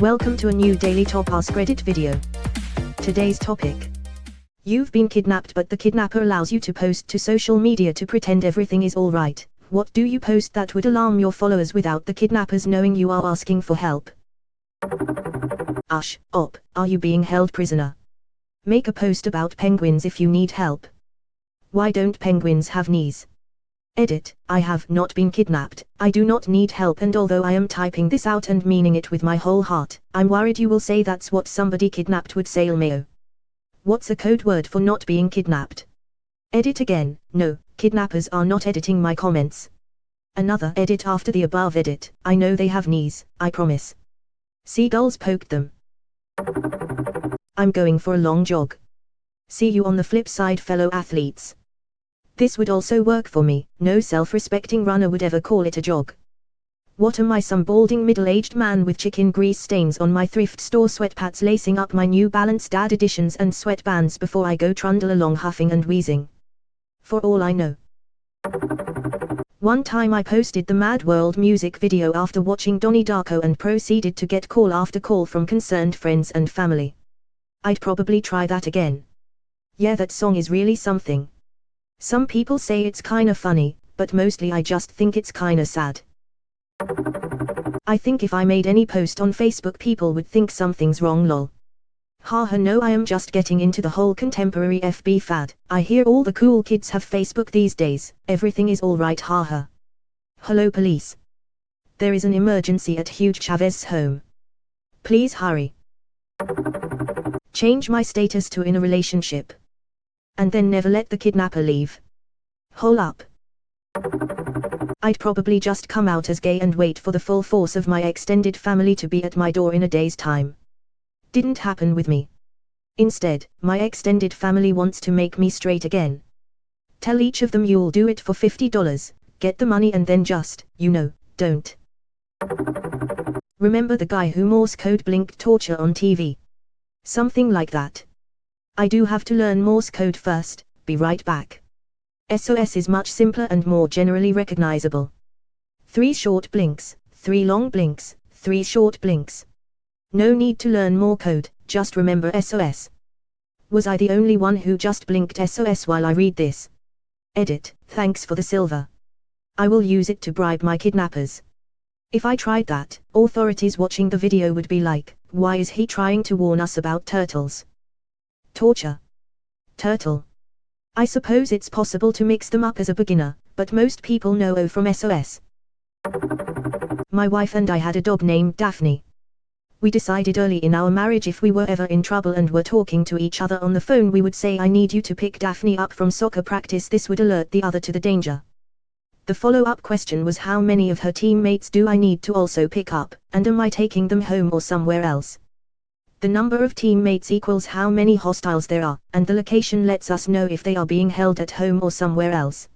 Welcome to a new daily top Askreddit video. Today's topic. You've been kidnapped, but the kidnapper allows you to post to social media to pretend everything is alright. What do you post that would alarm your followers without the kidnappers knowing you are asking for help? Op, are you being held prisoner? Make a post about penguins if you need help. Why don't penguins have knees? Edit, I have not been kidnapped, I do not need help, and although I am typing this out and meaning it with my whole heart, I'm worried you will say that's what somebody kidnapped would say. LMAO. What's a code word for not being kidnapped? Edit again, no, kidnappers are not editing my comments. Another edit after the above edit, I know they have knees, I promise. Seagulls poked them. I'm going for a long jog. See you on the flip side, fellow athletes. This would also work for me, no self-respecting runner would ever call it a jog. What am I, some balding middle-aged man with chicken grease stains on my thrift store sweatpants, lacing up my New Balance Dad editions and sweatbands before I go trundle along huffing and wheezing? For all I know. One time I posted the Mad World music video after watching Donnie Darko and proceeded to get call after call from concerned friends and family. I'd probably try that again. Yeah, that song is really something. Some people say it's kinda funny, but mostly I just think it's kinda sad. I think if I made any post on Facebook, people would think something's wrong, lol. Haha, no, I am just getting into the whole contemporary FB fad. I hear all the cool kids have Facebook these days, everything is alright, haha. Hello police. There is an emergency at Hugh Chavez's home. Please hurry. Change my status to in a relationship. And then never let the kidnapper leave. Hole up. I'd probably just come out as gay and wait for the full force of my extended family to be at my door in a day's time. Didn't happen with me. Instead, my extended family wants to make me straight again. Tell each of them you'll do it for $50, get the money, and then just, don't. Remember the guy who Morse Code blinked torture on TV? Something like that. I do have to learn Morse Code first, be right back. SOS is much simpler and more generally recognizable. 3 short blinks, 3 long blinks, 3 short blinks. No need to learn more code, just remember SOS. Was I the only one who just blinked SOS while I read this? Edit, thanks for the silver. I will use it to bribe my kidnappers. If I tried that, authorities watching the video would be like, why is he trying to warn us about turtles? Torture. Turtle. I suppose it's possible to mix them up as a beginner, but most people know O from SOS. My wife and I had a dog named Daphne. We decided early in our marriage if we were ever in trouble and were talking to each other on the phone, we would say, I need you to pick Daphne up from soccer practice. This would alert the other to the danger. The follow-up question was, how many of her teammates do I need to also pick up, and am I taking them home or somewhere else? The number of teammates equals how many hostiles there are, and the location lets us know if they are being held at home or somewhere else.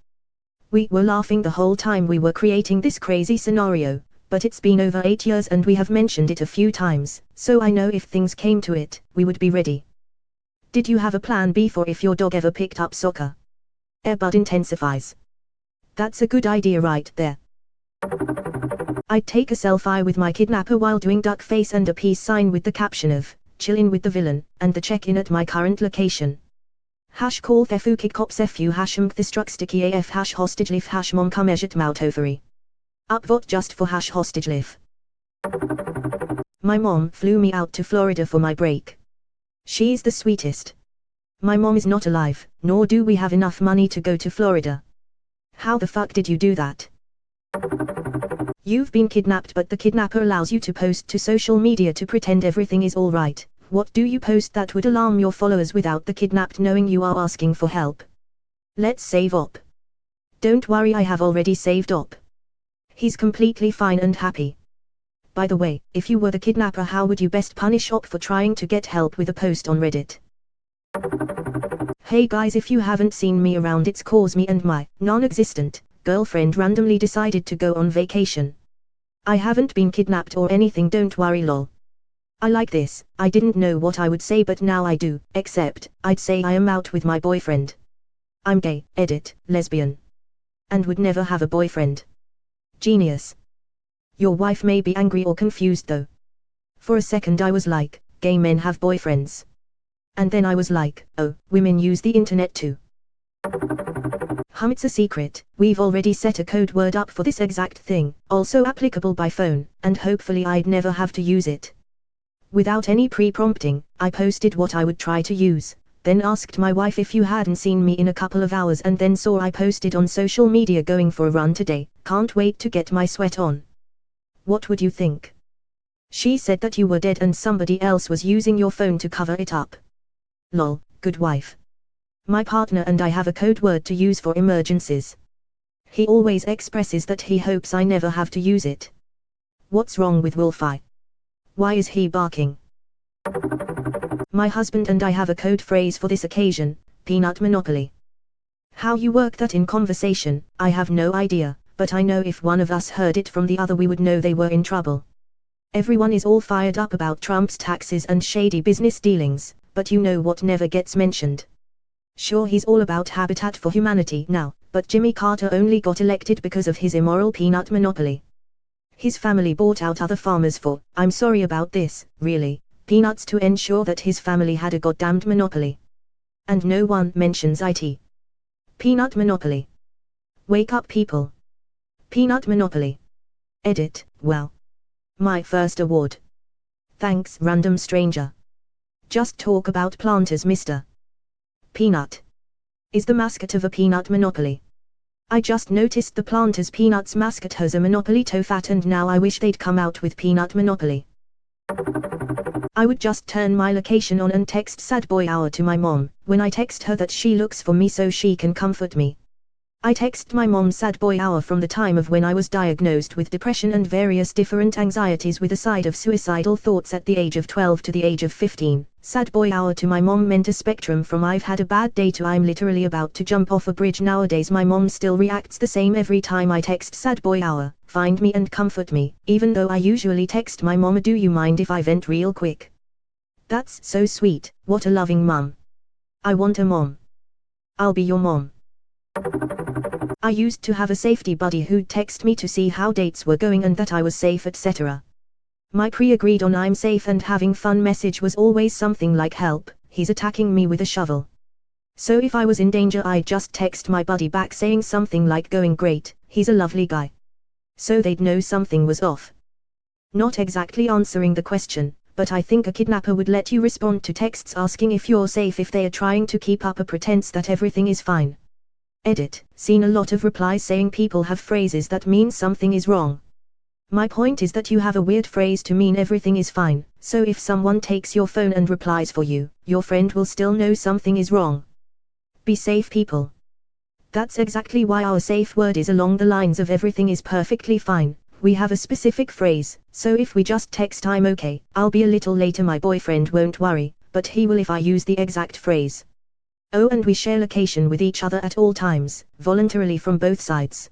We were laughing the whole time we were creating this crazy scenario, but it's been over 8 years and we have mentioned it a few times, so I know if things came to it, we would be ready. Did you have a plan B for if your dog ever picked up soccer? Airbud intensifies. That's a good idea right there. I'd take a selfie with my kidnapper while doing duck face and a peace sign with the caption of, chillin' with the villain, and the check-in at my current location. #call thefu kidcops fu #mkthistruck sticky af #hostagelif #momcumejat moutovary. Upvote just for #hostagelif. My mom flew me out to Florida for my break. She's the sweetest. My mom is not alive, nor do we have enough money to go to Florida. How the fuck did you do that? You've been kidnapped, but the kidnapper allows you to post to social media to pretend everything is alright. What do you post that would alarm your followers without the kidnapped knowing you are asking for help? Let's save Op. Don't worry, I have already saved Op. He's completely fine and happy. By the way, if you were the kidnapper, how would you best punish Op for trying to get help with a post on Reddit? Hey guys, if you haven't seen me around, it's cause me and my non-existent girlfriend randomly decided to go on vacation. I haven't been kidnapped or anything, don't worry, lol. I like this, I didn't know what I would say but now I do, except, I'd say I am out with my boyfriend. I'm gay, edit, lesbian. And would never have a boyfriend. Genius. Your wife may be angry or confused though. For a second I was like, gay men have boyfriends. And then I was like, oh, women use the internet too. It's a secret, we've already set a code word up for this exact thing, also applicable by phone, and hopefully I'd never have to use it. Without any pre-prompting, I posted what I would try to use, then asked my wife if you hadn't seen me in a couple of hours, and then saw I posted on social media going for a run today, can't wait to get my sweat on. What would you think? She said that you were dead and somebody else was using your phone to cover it up. Lol, good wife. My partner and I have a code word to use for emergencies. He always expresses that he hopes I never have to use it. What's wrong with Wolfie? Why is he barking? My husband and I have a code phrase for this occasion, peanut monopoly. How you work that in conversation, I have no idea, but I know if one of us heard it from the other we would know they were in trouble. Everyone is all fired up about Trump's taxes and shady business dealings, but you know what never gets mentioned? Sure, he's all about Habitat for Humanity now, but Jimmy Carter only got elected because of his immoral peanut monopoly. His family bought out other farmers for, I'm sorry about this, really, peanuts to ensure that his family had a goddamned monopoly. And no one mentions IT. Peanut monopoly. Wake up people. Peanut monopoly. Edit, well. My first award. Thanks, random stranger. Just talk about planters, Mr. Peanut. Is the mascot of a peanut monopoly. I just noticed the Planters Peanuts mascot has a Monopoly Tofat, and now I wish they'd come out with Peanut Monopoly. I would just turn my location on and text sad boy hour to my mom, when I text her that she looks for me so she can comfort me. I text my mom sad boy hour from the time of when I was diagnosed with depression and various different anxieties with a side of suicidal thoughts at the age of 12 to the age of 15. Sad boy hour to my mom meant a spectrum from I've had a bad day to I'm literally about to jump off a bridge. Nowadays my mom still reacts the same every time I text sad boy hour, find me and comfort me, even though I usually text my mom a do you mind if I vent real quick. That's so sweet, what a loving mum. I want a mom. I'll be your mom. I used to have a safety buddy who'd text me to see how dates were going and that I was safe, etc. My pre-agreed on I'm safe and having fun message was always something like help, he's attacking me with a shovel. So if I was in danger I'd just text my buddy back saying something like going great, he's a lovely guy. So they'd know something was off. Not exactly answering the question, but I think a kidnapper would let you respond to texts asking if you're safe if they are trying to keep up a pretense that everything is fine. Edit, seen a lot of replies saying people have phrases that mean something is wrong. My point is that you have a weird phrase to mean everything is fine, so if someone takes your phone and replies for you, your friend will still know something is wrong. Be safe people. That's exactly why our safe word is along the lines of everything is perfectly fine. We have a specific phrase, so if we just text I'm okay, I'll be a little later, my boyfriend won't worry, but he will if I use the exact phrase. Oh, and we share location with each other at all times, voluntarily from both sides.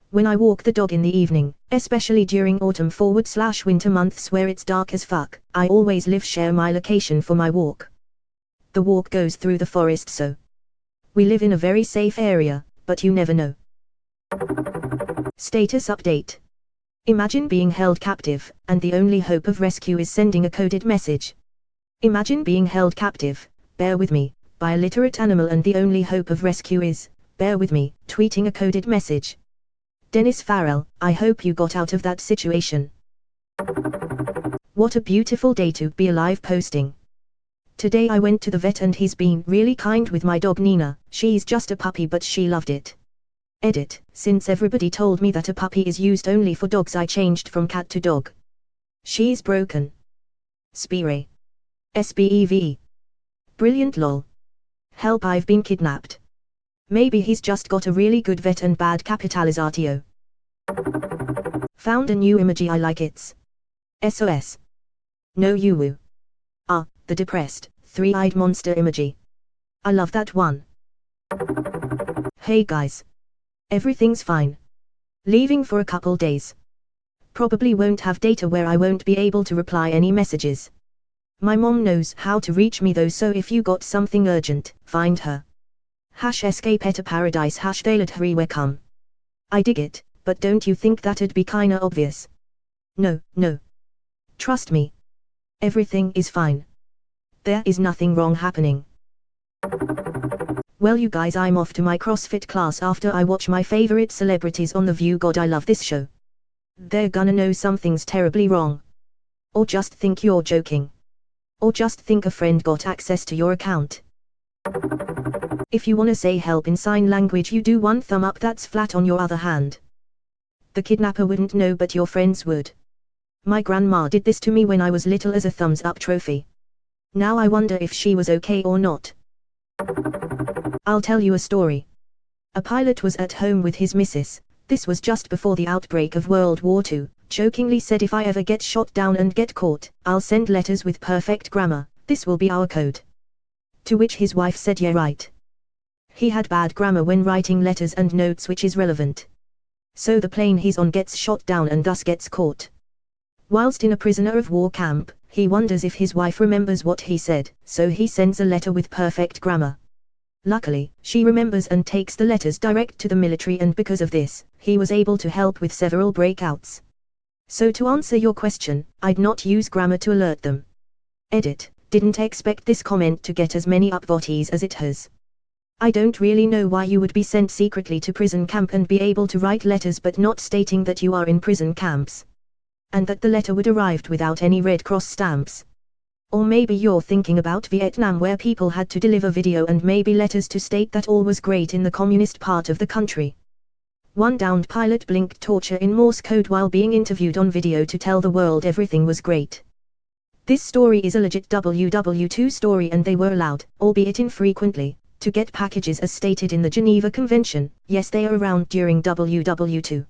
When I walk the dog in the evening, especially during autumn/winter months where it's dark as fuck, I always share my location for my walk. The walk goes through the forest, so we live in a very safe area, but you never know. Status update. Imagine being held captive, and the only hope of rescue is sending a coded message. Imagine being held captive, bear with me, by a literate animal, and the only hope of rescue is, bear with me, tweeting a coded message. Dennis Farrell, I hope you got out of that situation. What a beautiful day to be alive posting. Today I went to the vet and he's been really kind with my dog Nina. She's just a puppy but she loved it. Edit, since everybody told me that a puppy is used only for dogs I changed from cat to dog. She's broken. Spire. SBEV. Brilliant lol. Help, I've been kidnapped. Maybe he's just got a really good vet and bad capitalizatio. Found a new emoji I like, it's SOS. No you woo. Ah, the depressed, three-eyed monster emoji. I love that one. Hey guys. Everything's fine. Leaving for a couple days. Probably won't have data where I won't be able to reply any messages. My mom knows how to reach me though, so if you got something urgent, find her. #escape etta paradise #thailad hurry come. I dig it, but don't you think that'd be kinda obvious? No. Trust me. Everything is fine. There is nothing wrong happening. Well you guys, I'm off to my CrossFit class after I watch my favorite celebrities on The View. God, I love this show. They're gonna know something's terribly wrong. Or just think you're joking. Or just think a friend got access to your account. If you wanna say help in sign language, you do one thumb up, that's flat on your other hand. The kidnapper wouldn't know, but your friends would. My grandma did this to me when I was little as a thumbs up trophy. Now I wonder if she was okay or not. I'll tell you a story. A pilot was at home with his missus. This was just before the outbreak of World War II, jokingly said, if I ever get shot down and get caught, I'll send letters with perfect grammar, this will be our code. To which his wife said, yeah right. He had bad grammar when writing letters and notes, which is relevant. So the plane he's on gets shot down and thus gets caught. Whilst in a prisoner of war camp, he wonders if his wife remembers what he said, so he sends a letter with perfect grammar. Luckily, she remembers and takes the letters direct to the military, and because of this, he was able to help with several breakouts. So to answer your question, I'd not use grammar to alert them. Edit, didn't expect this comment to get as many upvotes as it has. I don't really know why you would be sent secretly to prison camp and be able to write letters but not stating that you are in prison camps. And that the letter would arrived without any Red Cross stamps. Or maybe you're thinking about Vietnam, where people had to deliver video and maybe letters to state that all was great in the communist part of the country. One downed pilot blinked torture in Morse code while being interviewed on video to tell the world everything was great. This story is a legit WW2 story, and they were allowed, albeit infrequently, to get packages as stated in the Geneva Convention. Yes, they are around during WW2.